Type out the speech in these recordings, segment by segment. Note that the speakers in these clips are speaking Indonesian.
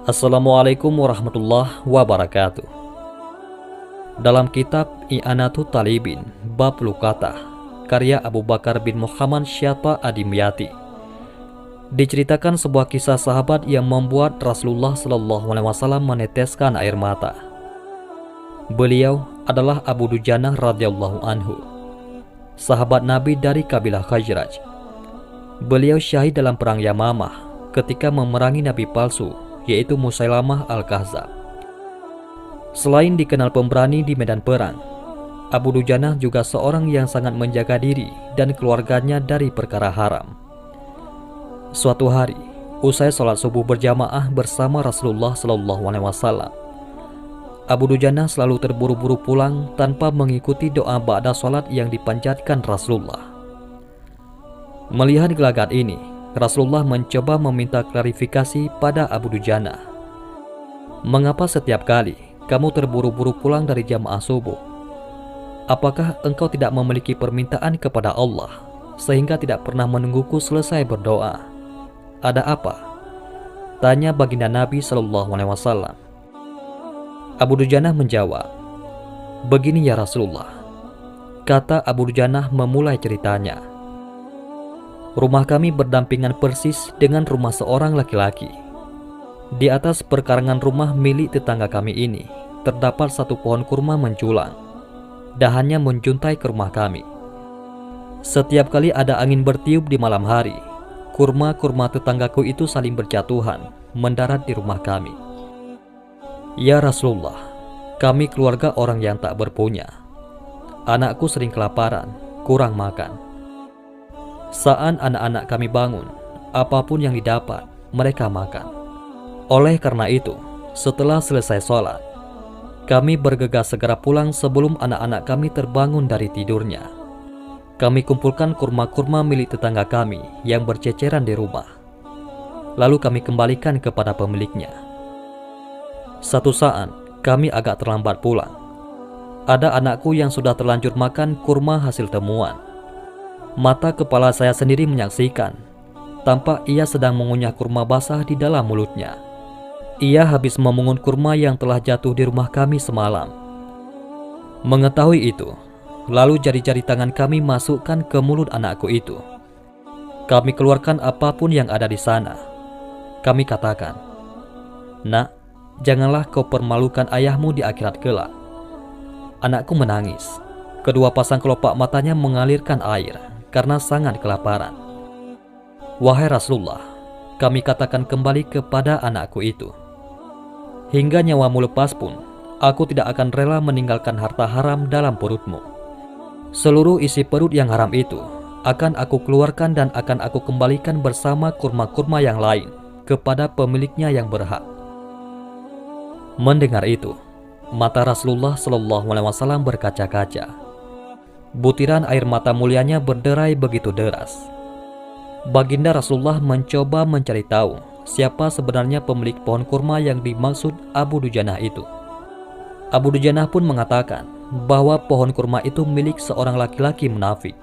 Assalamualaikum warahmatullahi wabarakatuh. Dalam kitab I'anatul Talibin Bab Luqatah karya Abu Bakar bin Muhammad Syatta Adimyati, diceritakan sebuah kisah sahabat yang membuat Rasulullah SAW meneteskan air mata. Beliau adalah Abu Dujanah radhiyallahu anhu, sahabat Nabi dari kabilah Khazraj. Beliau syahid dalam perang Yamamah ketika memerangi nabi palsu, yaitu Musailamah Al-Kahzab. Selain dikenal pemberani di medan perang, Abu Dujanah juga seorang yang sangat menjaga diri dan keluarganya dari perkara haram. Suatu hari, usai sholat subuh berjamaah bersama Rasulullah SAW, Abu Dujanah selalu terburu-buru pulang tanpa mengikuti doa ba'da sholat yang dipanjatkan Rasulullah. Melihat gelagat ini, Rasulullah mencoba meminta klarifikasi pada Abu Dujanah. Mengapa setiap kali kamu terburu-buru pulang dari jamaah subuh? Apakah engkau tidak memiliki permintaan kepada Allah sehingga tidak pernah menungguku selesai berdoa? Ada apa? Tanya baginda Nabi SAW. Abu Dujanah menjawab, "Begini ya Rasulullah," kata Abu Dujanah memulai ceritanya. "Rumah kami berdampingan persis dengan rumah seorang laki-laki. Di atas perkarangan rumah milik tetangga kami ini terdapat satu pohon kurma menjulang. Dahannya menjuntai ke rumah kami. Setiap kali ada angin bertiup di malam hari, kurma-kurma tetanggaku itu saling berjatuhan mendarat di rumah kami. Ya Rasulullah, kami keluarga orang yang tak berpunya. Anakku sering kelaparan, kurang makan. Saat anak-anak kami bangun, apapun yang didapat, mereka makan. Oleh karena itu, setelah selesai sholat, kami bergegas segera pulang sebelum anak-anak kami terbangun dari tidurnya. Kami kumpulkan kurma-kurma milik tetangga kami yang berceceran di rumah. Lalu kami kembalikan kepada pemiliknya. Satu saat, kami agak terlambat pulang. Ada anakku yang sudah terlanjur makan kurma hasil temuan. Mata kepala saya sendiri menyaksikan, tampak ia sedang mengunyah kurma basah di dalam mulutnya. Ia habis memungut kurma yang telah jatuh di rumah kami semalam. Mengetahui itu, lalu jari-jari tangan kami masukkan ke mulut anakku itu. Kami keluarkan apapun yang ada di sana. Kami katakan, 'Nak, janganlah kau permalukan ayahmu di akhirat kelak.' Anakku menangis. Kedua pasang kelopak matanya mengalirkan air karena sangat kelaparan. Wahai Rasulullah, kami katakan kembali kepada anakku itu, hingga nyawamu lepas pun, aku tidak akan rela meninggalkan harta haram dalam perutmu. Seluruh isi perut yang haram itu akan aku keluarkan dan akan aku kembalikan bersama kurma-kurma yang lain kepada pemiliknya yang berhak." Mendengar itu, mata Rasulullah SAW berkaca-kaca. Butiran air mata mulianya berderai begitu deras. Baginda Rasulullah mencoba mencari tahu siapa sebenarnya pemilik pohon kurma yang dimaksud Abu Dujanah itu. Abu Dujanah pun mengatakan bahwa pohon kurma itu milik seorang laki-laki munafik.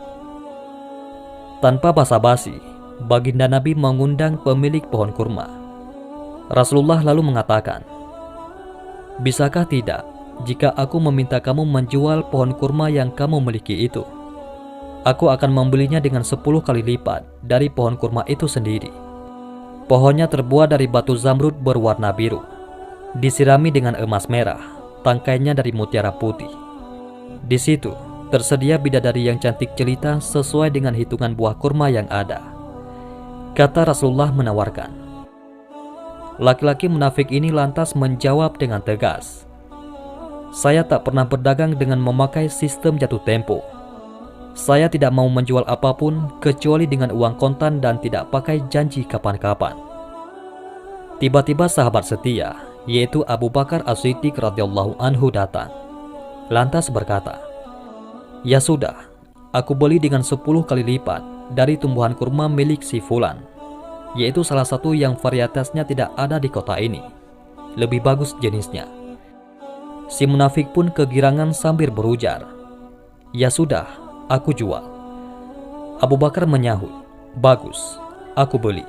Tanpa basa-basi, baginda Nabi mengundang pemilik pohon kurma. Rasulullah lalu mengatakan, "Bisakah tidak jika aku meminta kamu menjual pohon kurma yang kamu miliki itu? Aku akan membelinya dengan 10 kali lipat dari pohon kurma itu sendiri." Pohonnya terbuat dari batu zamrud berwarna biru, disirami dengan emas merah, tangkainya dari mutiara putih. Di situ tersedia bidadari yang cantik jelita sesuai dengan hitungan buah kurma yang ada. Kata Rasulullah menawarkan. Laki-laki munafik ini lantas menjawab dengan tegas, "Saya tak pernah berdagang dengan memakai sistem jatuh tempo. Saya tidak mau menjual apapun kecuali dengan uang kontan dan tidak pakai janji kapan-kapan." Tiba-tiba sahabat setia, yaitu Abu Bakar As-Siddiq radhiyallahu anhu datang. Lantas berkata, "Ya sudah, aku beli dengan 10 kali lipat dari tumbuhan kurma milik si Fulan, yaitu salah satu yang varietasnya tidak ada di kota ini. Lebih bagus jenisnya." Si munafik pun kegirangan sambil berujar, "Ya sudah, aku jual." Abu Bakar menyahut, "Bagus, aku beli."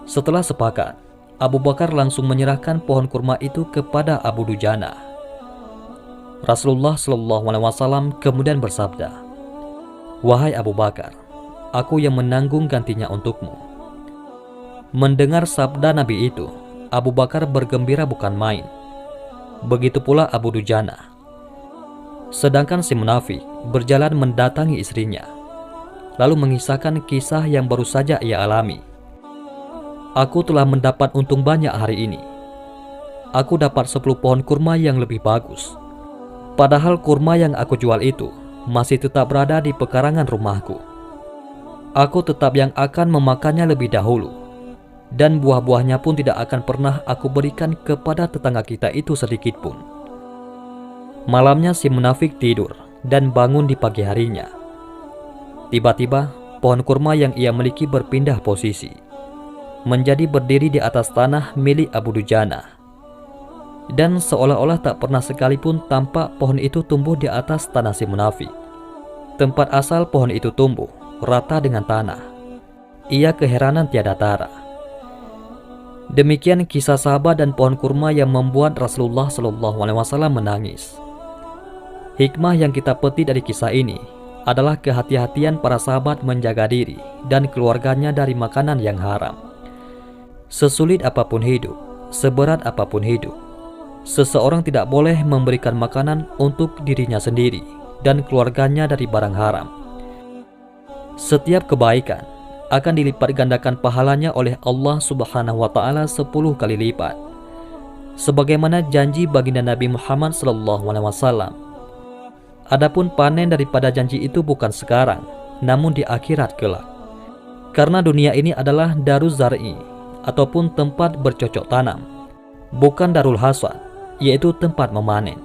Setelah sepakat, Abu Bakar langsung menyerahkan pohon kurma itu kepada Abu Dujana. Rasulullah Shallallahu Alaihi Wasallam kemudian bersabda, "Wahai Abu Bakar, aku yang menanggung gantinya untukmu." Mendengar sabda Nabi itu, Abu Bakar bergembira bukan main. Begitu pula Abu Dujana. Sedangkan si munafik berjalan mendatangi istrinya, lalu mengisahkan kisah yang baru saja ia alami. "Aku telah mendapat untung banyak hari ini. Aku dapat 10 pohon kurma yang lebih bagus. Padahal kurma yang aku jual itu masih tetap berada di pekarangan rumahku. Aku tetap yang akan memakannya lebih dahulu, dan buah-buahnya pun tidak akan pernah aku berikan kepada tetangga kita itu sedikit pun." Malamnya si munafik tidur dan bangun di pagi harinya. Tiba-tiba pohon kurma yang ia miliki berpindah posisi, menjadi berdiri di atas tanah milik Abu Dujana. Dan seolah-olah tak pernah sekalipun tampak pohon itu tumbuh di atas tanah si munafik. Tempat asal pohon itu tumbuh rata dengan tanah. Ia keheranan tiada tara. Demikian kisah sahabat dan pohon kurma yang membuat Rasulullah Shallallahu Alaihi Wasallam menangis. Hikmah yang kita petik dari kisah ini adalah kehati-hatian para sahabat menjaga diri dan keluarganya dari makanan yang haram. Sesulit apapun hidup, seberat apapun hidup, seseorang tidak boleh memberikan makanan untuk dirinya sendiri dan keluarganya dari barang haram. Setiap kebaikan akan dilipat gandakan pahalanya oleh Allah Subhanahu wa Ta'ala 10 kali lipat, sebagaimana janji baginda Nabi Muhammad SAW. Adapun panen daripada janji itu bukan sekarang, namun di akhirat kelak. Karena dunia ini adalah daruz zar'i, ataupun tempat bercocok tanam, bukan darul hasad, yaitu tempat memanen.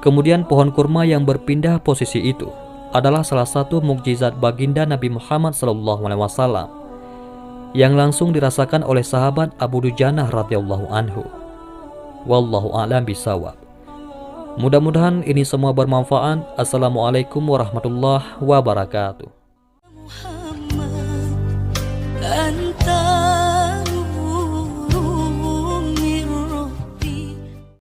Kemudian pohon kurma yang berpindah posisi itu adalah salah satu mukjizat baginda Nabi Muhammad SAW yang langsung dirasakan oleh sahabat Abu Dujana radhiyallahu anhu. Wallahu a'lam bishawab. Mudah-mudahan ini semua bermanfaat. Assalamualaikum warahmatullahi wabarakatuh.